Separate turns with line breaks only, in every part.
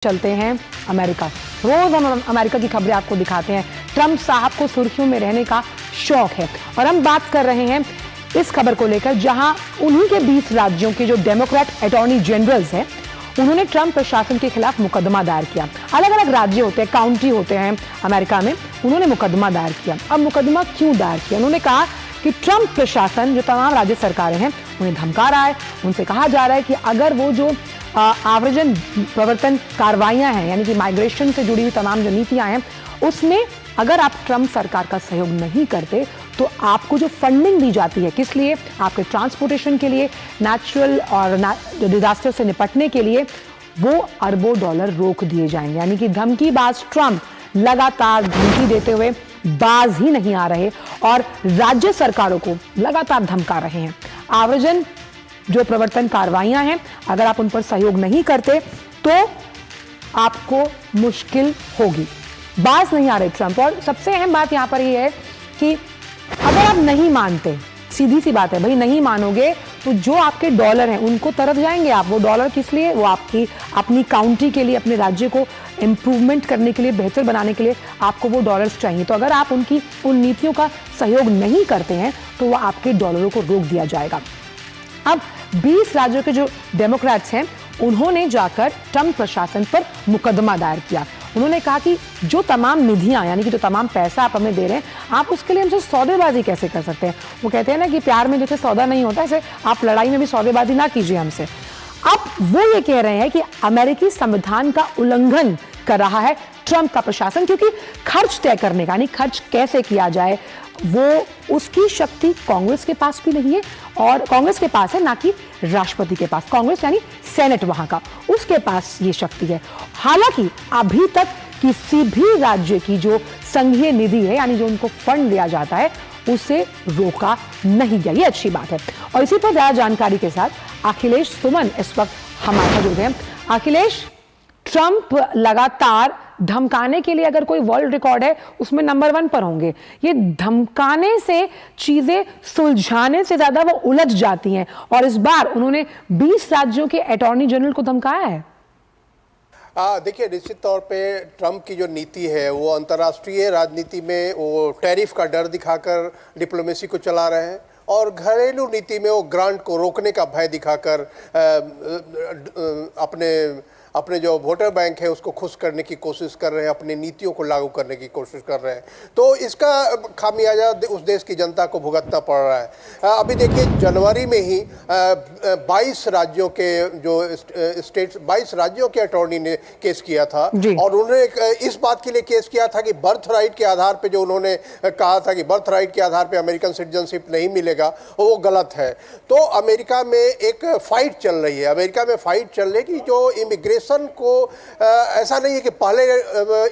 चलते हैं अमेरिका। रोज हम अमेरिका की खबरें आपको दिखाते हैं। ट्रंप साहब को सुर्खियों में रहने का शौक है और हम बात कर रहे हैं इस खबर को लेकर जहां उन्हीं के 20 राज्यों के जो डेमोक्रेट अटॉर्नी जनरल्स हैं उन्होंने ट्रंप प्रशासन के खिलाफ मुकदमा दायर किया। अलग अलग राज्य होते हैं, काउंटी होते हैं अमेरिका में, उन्होंने मुकदमा दायर किया। अब मुकदमा क्यों दायर किया? उन्होंने कहा कि ट्रंप प्रशासन जो तमाम राज्य सरकारें हैं उन्हें धमका रहा है। उनसे कहा जा रहा है कि अगर वो जो आव्रजन प्रवर्तन कार्रवाइयां हैं, यानी कि माइग्रेशन से जुड़ी हुई तमाम जो नीतियां हैं, उसमें अगर आप ट्रंप सरकार का सहयोग नहीं करते तो आपको जो फंडिंग दी जाती है, किस लिए? आपके ट्रांसपोर्टेशन के लिए, नेचुरल और डिजास्टर से निपटने के लिए, वो अरबों डॉलर रोक दिए जाएंगे। यानी कि धमकीबाज ट्रंप लगातार धमकी देते हुए बाज ही नहीं आ रहे और राज्य सरकारों को लगातार धमका रहे हैं। आव्रजन जो प्रवर्तन कार्रवाइयां हैं, अगर आप उन पर सहयोग नहीं करते तो आपको मुश्किल होगी। बाज नहीं आ रहे ट्रंप। और सबसे अहम बात यहां पर यह है कि अगर आप नहीं मानते, सीधी सी बात है भाई, नहीं मानोगे तो जो आपके डॉलर हैं उनको तरफ जाएंगे आप। वो डॉलर किस लिए? वो आपकी अपनी काउंटी के लिए, अपने राज्य को इंप्रूवमेंट करने के लिए, बेहतर बनाने के लिए आपको वो डॉलर्स चाहिए। तो अगर आप उन नीतियों का सहयोग नहीं करते हैं तो वो आपके डॉलरों को रोक दिया जाएगा। अब 20 राज्यों के जो डेमोक्रेट्स हैं उन्होंने जाकर ट्रंप प्रशासन पर मुकदमा दायर किया। उन्होंने कहा कि जो तमाम निधियां, यानी कि जो तमाम पैसा आप हमें दे रहे हैं, आप उसके लिए हमसे सौदेबाजी कैसे कर सकते हैं? वो कहते हैं ना कि प्यार में जैसे सौदा नहीं होता, ऐसे आप लड़ाई में भी सौदेबाजी ना कीजिए हमसे। अब वो ये कह रहे हैं कि अमेरिकी संविधान का उल्लंघन कर रहा है ट्रंप का प्रशासन, क्योंकि खर्च तय करने का, यानी खर्च कैसे किया जाए, वो उसकी शक्ति कांग्रेस के पास भी नहीं है, और कांग्रेस के पास है ना कि राष्ट्रपति के पास। कांग्रेस यानी सेनेट वहां का, उसके पास ये शक्ति है। हालांकि अभी तक किसी भी राज्य की जो संघीय निधि है, यानी जो उनको फंड दिया जाता है, उसे रोका नहीं गया। ये अच्छी बात है। और इसी पर ज्यादा जानकारी के साथ अखिलेश सुमन इस वक्त हमारे साथ जुड़ गए हैं। अखिलेश, ट्रंप लगातार धमकाने के लिए अगर कोई वर्ल्ड रिकॉर्ड है उसमें नंबर 1 पर होंगे। ये धमकाने से चीजें सुलझाने से ज्यादा वो उलझ जाती हैं, और इस बार उन्होंने 20 राज्यों के अटॉर्नी जनरल को धमकाया है।
देखिए, निश्चित तौर पे ट्रंप की जो नीति है वो अंतर्राष्ट्रीय राजनीति में वो टैरिफ का डर दिखाकर डिप्लोमेसी को चला रहे हैं, और घरेलू नीति में वो ग्रांट को रोकने का भय दिखाकर अपने जो वोटर बैंक है उसको खुश करने की कोशिश कर रहे हैं, अपनी नीतियों को लागू करने की कोशिश कर रहे हैं। तो इसका खामियाजा उस देश की जनता को भुगतना पड़ रहा है। अभी देखिए, जनवरी में ही 22 राज्यों के जो स्टेट्स, 22 राज्यों के अटॉर्नी ने केस किया था, और उन्होंने इस बात के लिए केस किया था कि बर्थ राइट के आधार पर, जो उन्होंने कहा था कि बर्थ राइट के आधार पर अमेरिकन सिटीजनशिप नहीं मिलेगा, वो गलत है। तो अमेरिका में एक फाइट चल रही है, अमेरिका में फाइट चल रही है कि जो इमिग्रेशन को ऐसा नहीं है कि पहले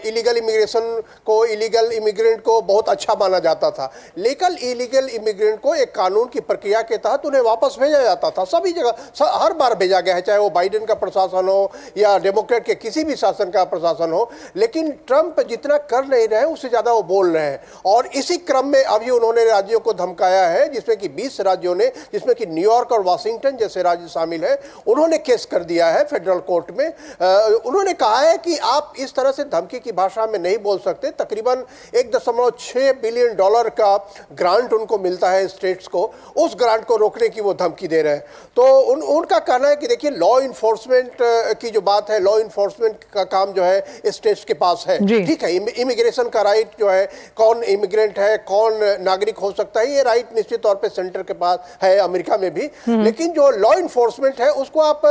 इलीगल इमिग्रेशन को, इलीगल इमिग्रेंट को बहुत अच्छा माना जाता था, लेकिन इलीगल इमिग्रेंट को एक कानून की प्रक्रिया के तहत उन्हें वापस भेजा जाता था। सभी जगह हर बार भेजा गया है, चाहे वो बाइडेन का प्रशासन हो या डेमोक्रेट के किसी भी शासन का प्रशासन हो। लेकिन ट्रंप जितना कर नहीं रहे उससे ज्यादा वो बोल रहे हैं, और इसी क्रम में अभी उन्होंने राज्यों को धमकाया है, जिसमें कि 20 राज्यों ने, जिसमें कि न्यूयॉर्क और वाशिंगटन जैसे राज्य शामिल है, उन्होंने केस कर दिया है फेडरल कोर्ट में। उन्होंने कहा है कि आप इस तरह से धमकी की भाषा में नहीं बोल सकते। तकरीबन 1.6 बिलियन डॉलर का ग्रांट उनको मिलता है स्टेट्स को, उस ग्रांट को रोकने की वो धमकी दे रहे हैं। तो उनका कहना है कि देखिए, लॉ इन्फोर्समेंट की जो बात है, लॉ इन्फोर्समेंट का काम जो है स्टेट्स के पास है। ठीक है, इमिग्रेशन का राइट जो है, कौन इमिग्रेंट है, कौन नागरिक हो सकता है, ये राइट निश्चित तौर पर सेंटर के पास है, अमेरिका में भी। लेकिन जो लॉ इन्फोर्समेंट है उसको आप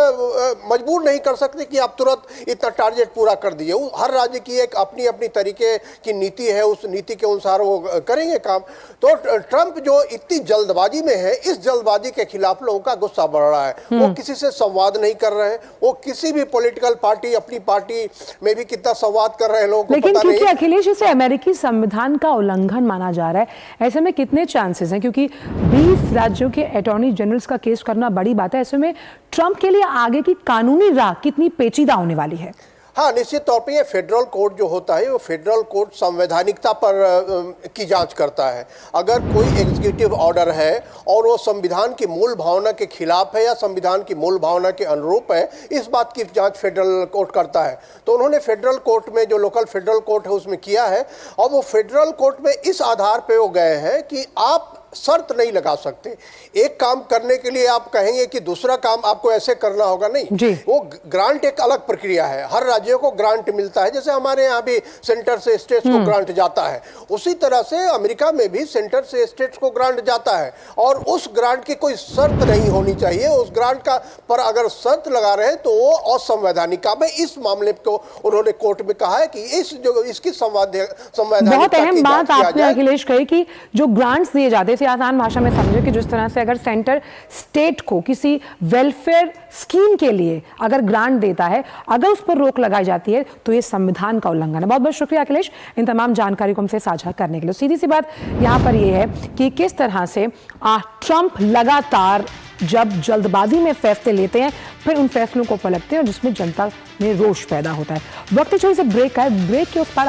मजबूर नहीं कर सकते कि आप तुरंत इतना टारगेट पूरा कर दिए। हर राज्य की एक अपनी अपनी तरीके की नीति है, उस नीति के अनुसार वो करेंगे काम। तो ट्रंप जो इतनी जल्दबाजी में है, इस जल्दबाजी के खिलाफ लोगों का गुस्सा बढ़ रहा है। वो किसी से संवाद नहीं कर रहे हैं, वो किसी भी पॉलिटिकल पार्टी, अपनी पार्टी में भी कितना संवाद कर रहे हैं लोगों को
लेकिन
पता
क्योंकि
नहीं।
अखिलेश, इसे अमेरिकी संविधान का उल्लंघन माना जा रहा है, ऐसे में कितने चांसेस हैं? क्योंकि 20 राज्यों के अटॉर्नी जनरल्स का केस करना बड़ी बात है। ऐसे में ट्रंप के लिए आगे की कानूनी राह कितनी पेचीदा होने वाली है?
हाँ, निश्चित तौर पे ये फेडरल कोर्ट जो होता है वो फेडरल कोर्ट संवैधानिकता पर की जांच करता है। अगर कोई एग्जीक्यूटिव ऑर्डर है और वो संविधान की मूल भावना के खिलाफ है या संविधान की मूल भावना के अनुरूप है, इस बात की जांच फेडरल कोर्ट करता है। तो उन्होंने फेडरल कोर्ट में, जो लोकल फेडरल कोर्ट है उसमें किया है, और वो फेडरल कोर्ट में इस आधार पे वो गए हैं कि आप शर्त नहीं लगा सकते। एक काम करने के लिए आप कहेंगे कि दूसरा काम आपको ऐसे करना होगा, नहीं। वो ग्रांट एक अलग प्रक्रिया है, हर राज्यों को ग्रांट मिलता है, जैसे हमारे यहाँ भी सेंटर से स्टेट्स को ग्रांट जाता है, उसी तरह से अमेरिका में भी सेंटर से स्टेट्स को ग्रांट जाता है। और उस ग्रांट की कोई शर्त नहीं होनी चाहिए। उस ग्रांट का पर अगर शर्त लगा रहे तो वो असंवैधानिक काम है। इस मामले को उन्होंने कोर्ट में कहा है कि इसकी संवैधानिक
बहुत अहम बात आपने अखिलेश कही कि जो ग्रांट्स दिए जाते हैं, आसान भाषा में समझे कि जिस तरह से अगर सेंटर स्टेट को किसी वेलफेयर स्कीम के लिए अगर ग्रांट देता है, अगर उस पर रोक लगाई जाती है तो ये संविधान का उल्लंघन है। बहुत बहुत शुक्रिया अखिलेश इन तमाम जानकारी को हमसे साझा करने के लिए। सीधी सी बात यहां पर यह है कि किस तरह से ट्रंप लगातार जब जल्दबाजी में फैसले लेते हैं फिर उन फैसलों को पलटते हैं और जिसमें जनता में रोष पैदा होता है। वक्त छोटे से ब्रेक का है, ब्रेक के उस पार